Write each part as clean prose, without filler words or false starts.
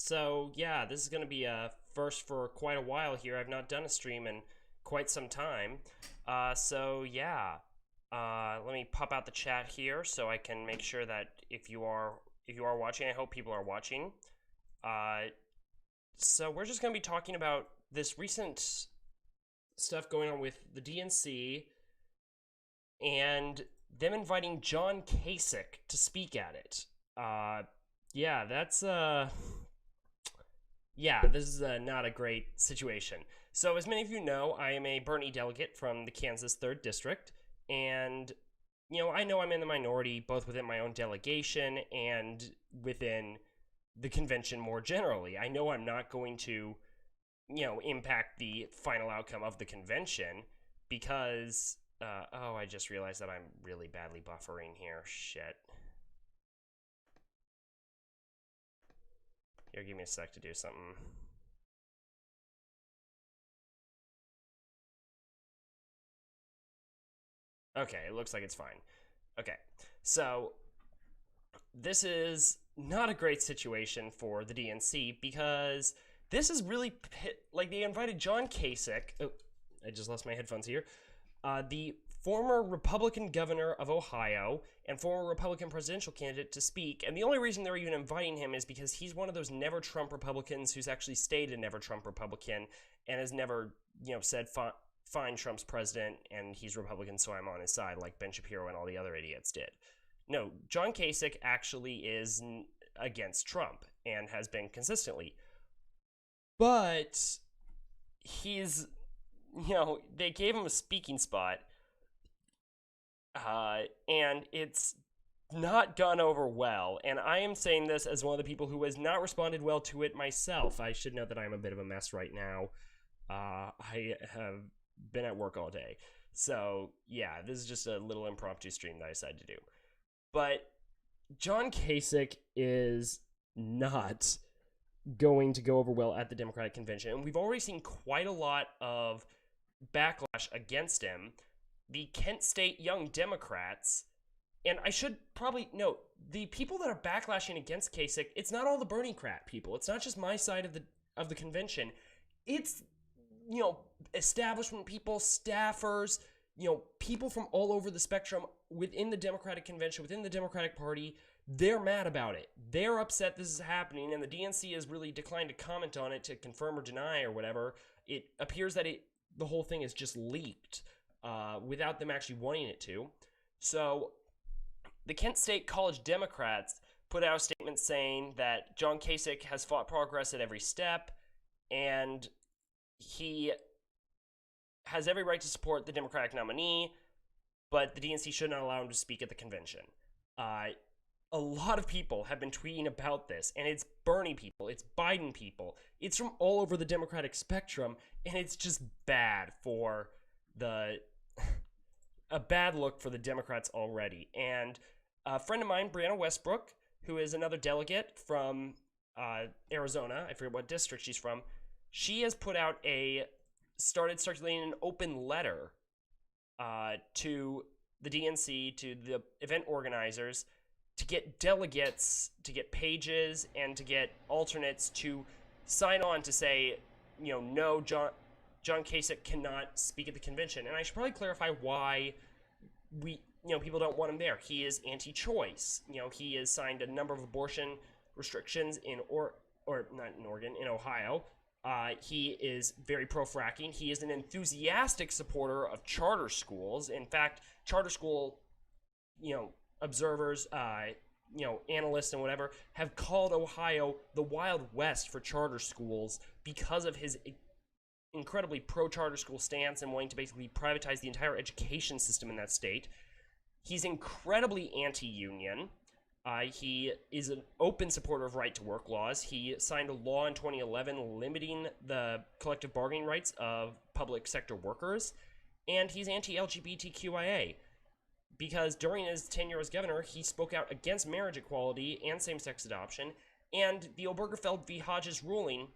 So, yeah, this is going to be a first for quite a while here. I've not done a stream in quite some time. Let me pop out the chat here so I can make sure that if you are watching, I hope people are watching. So we're just going to be talking about this recent stuff going on with the DNC and them inviting John Kasich to speak at it. Yeah, that's yeah, this is not a great situation. So, as many of you know, I am a Bernie delegate from the Kansas 3rd District, and, I know I'm in the minority both within my own delegation and within the convention more generally. I know I'm not going to, impact the final outcome of the convention because, I just realized that I'm really badly buffering here. Shit. Here, give me a sec to do something. Okay, it looks like it's fine. Okay, so this is not a great situation for the DNC because this is really like they invited John Kasich. Oh, I just lost my headphones here. The former Republican governor of Ohio and former Republican presidential candidate to speak. And the only reason they're even inviting him is because he's one of those never Trump Republicans who's actually stayed a never Trump Republican and has never, said fine, Trump's president and he's Republican, so I'm on his side, like Ben Shapiro and all the other idiots did. No, John Kasich actually is against Trump and has been consistently. But he's, they gave him a speaking spot, and it's not gone over well. And I am saying this as one of the people who has not responded well to it myself. I should note that I'm a bit of a mess right now. I have been at work all day. So, yeah, this is just a little impromptu stream that I decided to do. But John Kasich is not going to go over well at the Democratic convention. And we've already seen quite a lot of backlash against him. The Kent State Young Democrats, and I should probably note, the people that are backlashing against Kasich, it's not all the Bernie crap people. It's not just my side of the convention. It's, establishment people, staffers, people from all over the spectrum within the Democratic convention, within the Democratic Party. They're mad about it. They're upset this is happening, and the DNC has really declined to comment on it to confirm or deny or whatever. It appears that the whole thing is just leaked without them actually wanting it to. So the Kent State College Democrats put out a statement saying that John Kasich has fought progress at every step, and he has every right to support the Democratic nominee, but the DNC should not allow him to speak at the convention. A lot of people have been tweeting about this, and it's Bernie people, it's Biden people, it's from all over the Democratic spectrum, and it's just bad for a bad look for the Democrats already. And a friend of mine, Brianna Westbrook, who is another delegate from Arizona, I forget what district she's from, she has put out started circulating an open letter to the DNC, to the event organizers, to get delegates, to get pages, and to get alternates to sign on to say, no, John Kasich cannot speak at the convention. And I should probably clarify why people don't want him there. He is anti-choice. He has signed a number of abortion restrictions in Ohio. He is very pro-fracking. He is an enthusiastic supporter of charter schools. In fact, charter school, observers, analysts and whatever, have called Ohio the Wild West for charter schools because of his incredibly pro-charter school stance and wanting to basically privatize the entire education system in that state. He's incredibly anti-union. He is an open supporter of right-to-work laws. He signed a law in 2011 limiting the collective bargaining rights of public sector workers, and he's anti-LGBTQIA because during his tenure as governor, he spoke out against marriage equality and same-sex adoption, and the Obergefell v. Hodges ruling,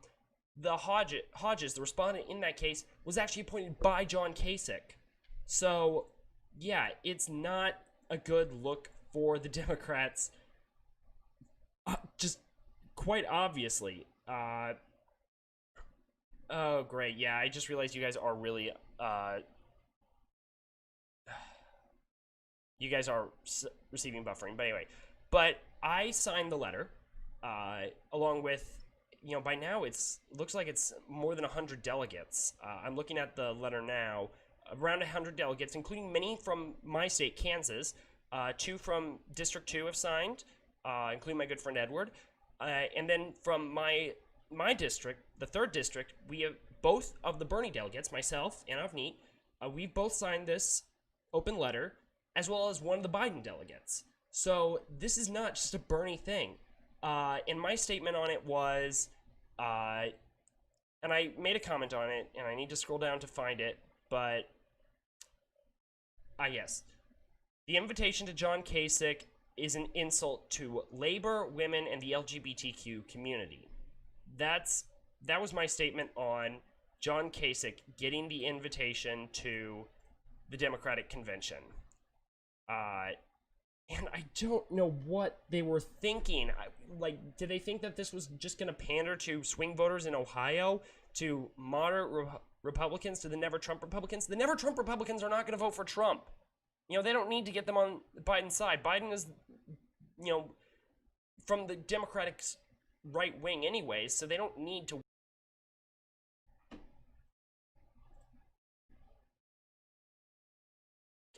Hodges, the respondent in that case, was actually appointed by John Kasich. So, yeah, it's not a good look for the Democrats, just quite obviously. Oh, great. Yeah, I just realized you guys are really, you guys are receiving buffering. But anyway, but I signed the letter, along with, by now looks like it's more than 100 delegates. I'm looking at the letter now, around 100 delegates, including many from my state, Kansas. 2 from District 2 have signed, including my good friend Edward. And then from my district, the 3rd district, we have both of the Bernie delegates, myself and Avneet, we've both signed this open letter, as well as one of the Biden delegates. So this is not just a Bernie thing. And my statement on it was, and I made a comment on it, and I need to scroll down to find it, but, yes. The invitation to John Kasich is an insult to labor, women, and the LGBTQ community. That was my statement on John Kasich getting the invitation to the Democratic Convention. And I don't know what they were thinking. Did they think that this was just going to pander to swing voters in Ohio, to moderate Republicans, to the Never-Trump Republicans? The Never-Trump Republicans are not going to vote for Trump. They don't need to get them on Biden's side. Biden is, from the Democratic right wing anyways, so they don't need to.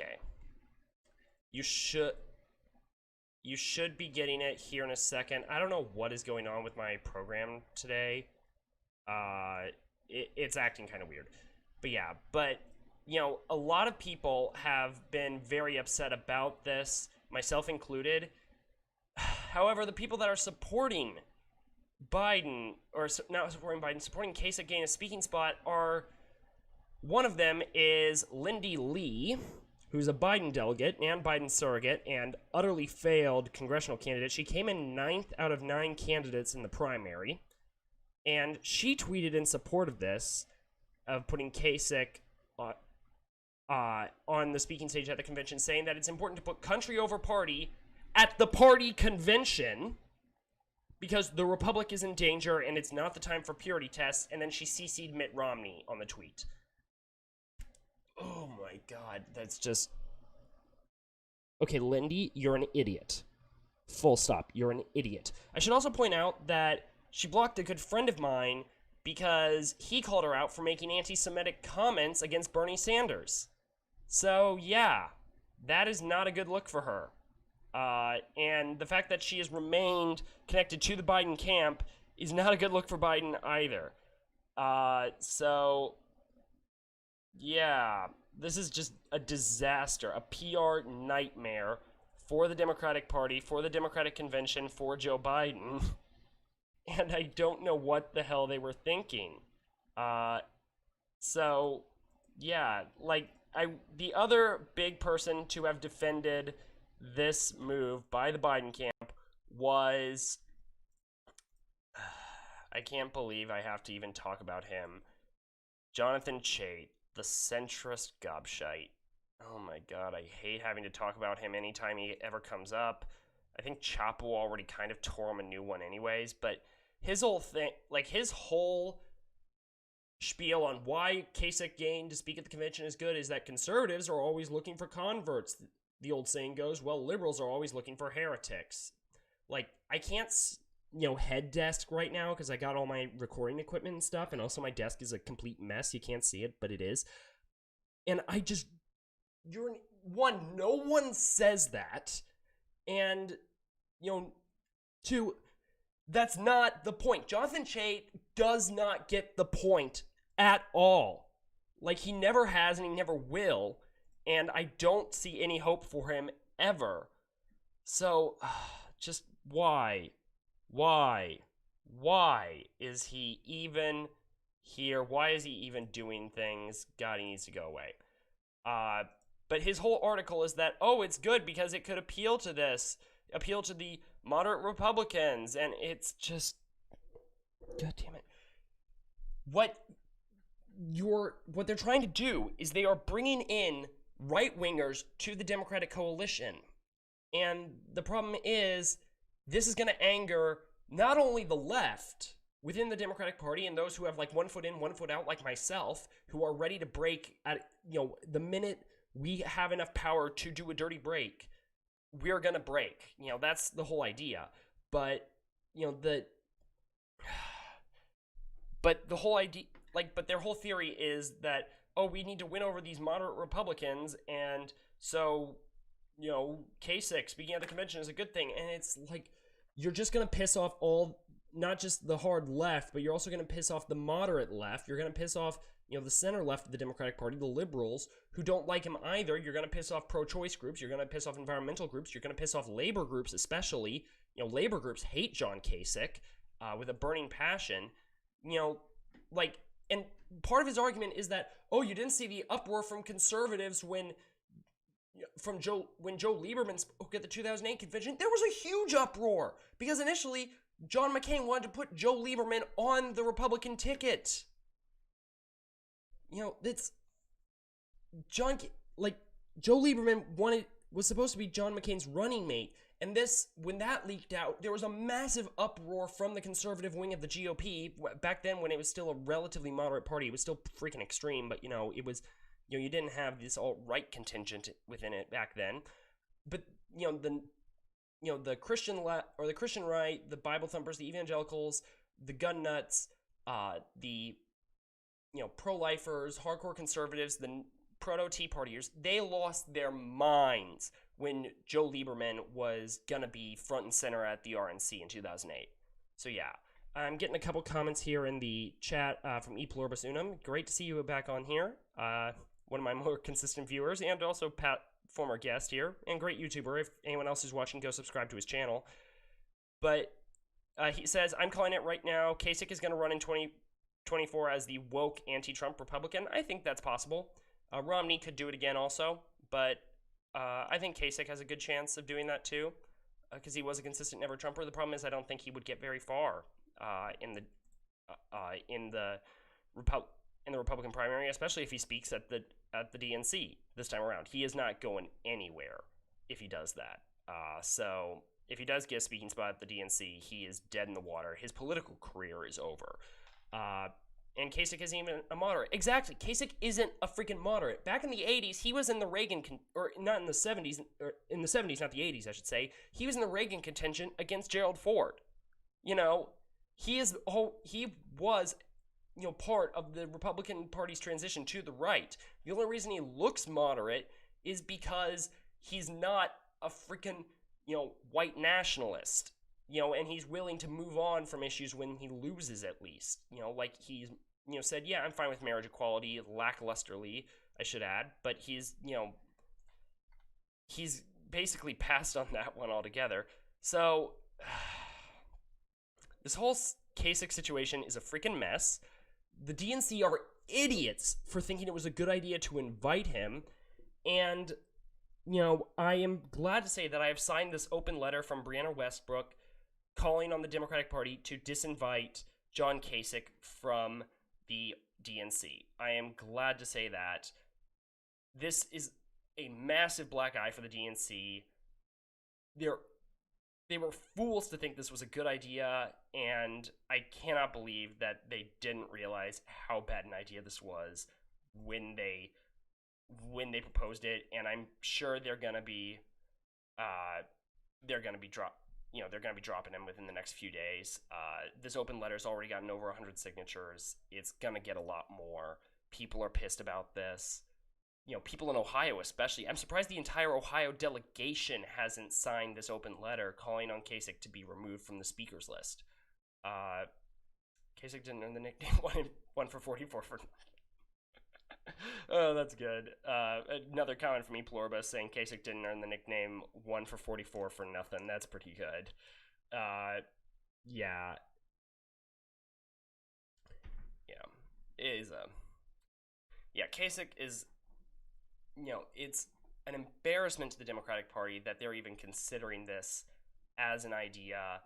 Okay. You should be getting it here in a second. I don't know what is going on with my program today. It's acting kind of weird. But yeah, a lot of people have been very upset about this, myself included. However, the people that are supporting Biden, or not supporting Biden, supporting Kasich getting a speaking spot one of them is Lindy Lee, who's a Biden delegate and Biden surrogate and utterly failed congressional candidate. She came in 9th out of 9 candidates in the primary, and she tweeted in support of this, of putting Kasich on the speaking stage at the convention, saying that it's important to put country over party at the party convention because the Republic is in danger and it's not the time for purity tests. And then she CC'd Mitt Romney on the tweet. Oh my God, that's just... Okay, Lindy, you're an idiot. Full stop. You're an idiot. I should also point out that she blocked a good friend of mine because he called her out for making anti-Semitic comments against Bernie Sanders. So, yeah, that is not a good look for her. And the fact that she has remained connected to the Biden camp is not a good look for Biden either. So, yeah, this is just a disaster, a PR nightmare for the Democratic Party, for the Democratic Convention, for Joe Biden. And I don't know what the hell they were thinking. So, yeah, the other big person to have defended this move by the Biden camp was... I can't believe I have to even talk about him. Jonathan Chait, the centrist gobshite. Oh my God, I hate having to talk about him anytime he ever comes up. I think Chapo already kind of tore him a new one anyways, but his whole thing, his whole spiel on why Kasich getting to speak at the convention is good is that conservatives are always looking for converts. The old saying goes, well, liberals are always looking for heretics. I can't, head desk right now because I got all my recording equipment and stuff, and also my desk is a complete mess. You can't see it, but it is. And no one says that. And, that's not the point. Jonathan Chait does not get the point at all. He never has and he never will. And I don't see any hope for him ever. So, just why? Why is he even here? Why is he even doing things? God, he needs to go away. But his whole article is that, it's good because it could appeal to the moderate Republicans, and it's just, God damn it. What they're trying to do is they are bringing in right-wingers to the Democratic coalition. And the problem is, this is going to anger not only the left, within the Democratic Party and those who have like one foot in, one foot out, like myself, who are ready to break at, the minute we have enough power to do a dirty break, we're going to break. That's the whole idea. But, the whole idea, but their whole theory is that, oh, we need to win over these moderate Republicans, and so, Kasich speaking at the convention is a good thing. And it's like, you're just going to piss off not just the hard left, but you're also going to piss off the moderate left. You're going to piss off, the center left of the Democratic Party, the liberals, who don't like him either. You're going to piss off pro-choice groups. You're going to piss off environmental groups. You're going to piss off labor groups, especially. Labor groups hate John Kasich with a burning passion. And part of his argument is that, oh, you didn't see the uproar from conservatives when Joe Lieberman spoke at the 2008 convention. There was a huge uproar because initially John McCain wanted to put Joe Lieberman on the Republican ticket. That's Joe Lieberman was supposed to be John McCain's running mate. And when that leaked out, there was a massive uproar from the conservative wing of the GOP. Back then, when it was still a relatively moderate party, it was still freaking extreme. But it was, you didn't have this alt-right contingent within it back then. But the Christian left or the Christian right, the Bible thumpers, the evangelicals, the gun nuts, the pro-lifers, hardcore conservatives, the proto-Tea Partiers, they lost their minds when Joe Lieberman was going to be front and center at the RNC in 2008. So yeah, I'm getting a couple comments here in the chat from E Pluribus Unum. Great to see you back on here. One of my more consistent viewers, and also Pat, former guest here, and great YouTuber. If anyone else is watching, go subscribe to his channel. But he says, I'm calling it right now. Kasich is going to run in 2024 as the woke anti-Trump Republican. I think that's possible. Romney could do it again also, but I think Kasich has a good chance of doing that too, because he was a consistent never-Trumper. The problem is I don't think he would get very far in the Republican primary, especially if he speaks at the DNC this time around. He is not going anywhere if he does that. So if he does get a speaking spot at the DNC, he is dead in the water. His political career is over. And Kasich isn't even a moderate. Exactly. Kasich isn't a freaking moderate. Back in the 80s, he was in the Reagan, or not in the 70s, or in the 70s, not the 80s, I should say. He was in the Reagan contention against Gerald Ford. He was, part of the Republican Party's transition to the right. The only reason he looks moderate is because he's not a freaking, white nationalist. And he's willing to move on from issues when he loses, at least. Like he's, said, yeah, I'm fine with marriage equality, lacklusterly, I should add. But he's basically passed on that one altogether. So, this whole Kasich situation is a freaking mess. The DNC are idiots for thinking it was a good idea to invite him. And, I am glad to say that I have signed this open letter from Brianna Westbrook calling on the Democratic Party to disinvite John Kasich from the DNC. I am glad to say that. This is a massive black eye for the DNC. They were fools to think this was a good idea, and I cannot believe that they didn't realize how bad an idea this was when they proposed it. And I'm sure they're gonna be dropping him within the next few days. This open letter's already gotten over 100 signatures. It's gonna get a lot more. People are pissed about this. People in Ohio especially. I'm surprised the entire Ohio delegation hasn't signed this open letter calling on Kasich to be removed from the speakers list. Kasich didn't earn the nickname one for 44 for... Oh, that's good. Another comment from E Pluribus saying Kasich didn't earn the nickname 1 for 44 for nothing. That's pretty good. Yeah. It is Kasich is, it's an embarrassment to the Democratic Party that they're even considering this as an idea.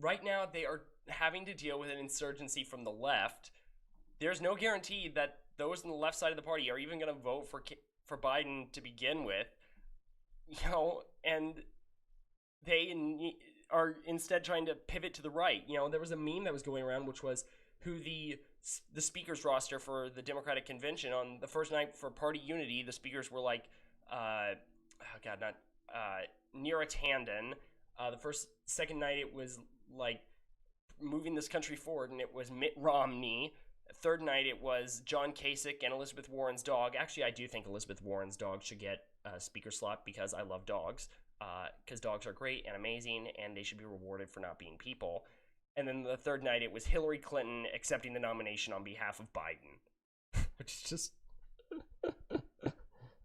Right now they are having to deal with an insurgency from the left. There's no guarantee that those on the left side of the party are even going to vote for Biden to begin with. And are instead trying to pivot to the right. There was a meme that was going around, which was who the speakers roster for the Democratic convention on the first night for party unity. The speakers were like, not Neera Tanden. The second night it was like moving this country forward, and it was Mitt Romney. Third night it was John Kasich and Elizabeth Warren's dog. Actually, I do think Elizabeth Warren's dog should get a speaker slot because I love dogs. Because dogs are great and amazing, and they should be rewarded for not being people. And then the third night, it was Hillary Clinton accepting the nomination on behalf of Biden. Which is just...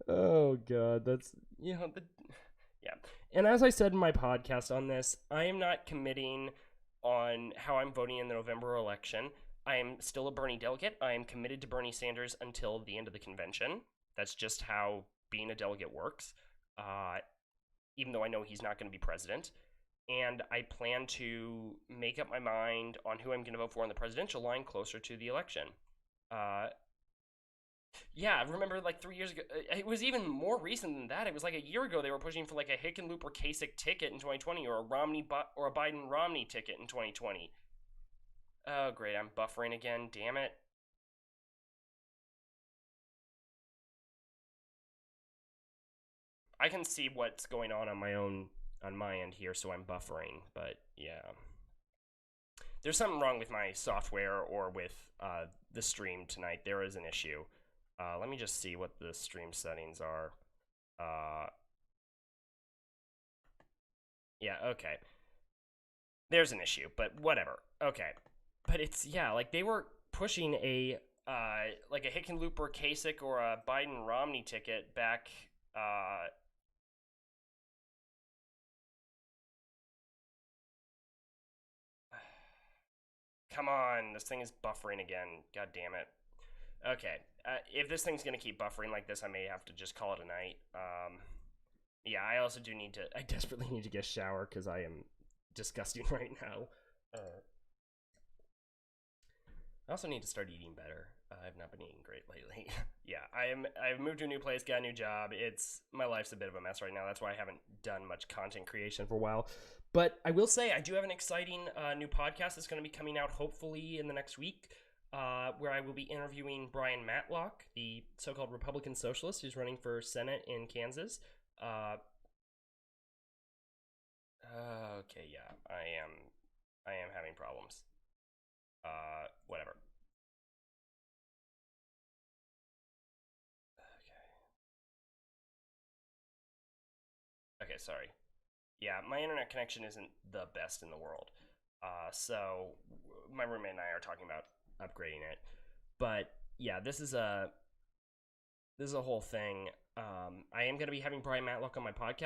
oh, God. That's... Yeah. And as I said in my podcast on this, I am not committing on how I'm voting in the November election. I am still a Bernie delegate. I am committed to Bernie Sanders until the end of the convention. That's just how being a delegate works. Even though I know he's not going to be president. And I plan to make up my mind on who I'm going to vote for on the presidential line closer to the election. I remember like 3 years ago, it was even more recent than that. It was like a year ago they were pushing for like a Hickenlooper-Kasich ticket in 2020 or a Biden-Romney ticket in 2020. Oh, great, I'm buffering again, damn it. I can see what's going on my end here, so I'm buffering, but yeah. There's something wrong with my software or with the stream tonight. There is an issue. Let me just see what the stream settings are. Yeah, okay. There's an issue, but whatever. Okay. But it's, like they were pushing a Hickenlooper-Kasich or a Biden-Romney ticket back, come on, this thing is buffering again. God damn it. Okay, if this thing's gonna keep buffering like this, I may have to just call it a night. I also I desperately need to get a shower because I am disgusting right now. I also need to start eating better. I've not been eating great lately. I've moved to a new place, got a new job. My life's a bit of a mess right now. That's why I haven't done much content creation for a while. But I will say I do have an exciting new podcast that's going to be coming out hopefully in the next week, where I will be interviewing Brian Matlock, the so-called Republican socialist who's running for Senate in Kansas. Okay, yeah, I am having problems. Whatever. Okay, sorry. Yeah, my internet connection isn't the best in the world. So my roommate and I are talking about upgrading it. But yeah, this is a whole thing. I am going to be having Brian Matlock on my podcast.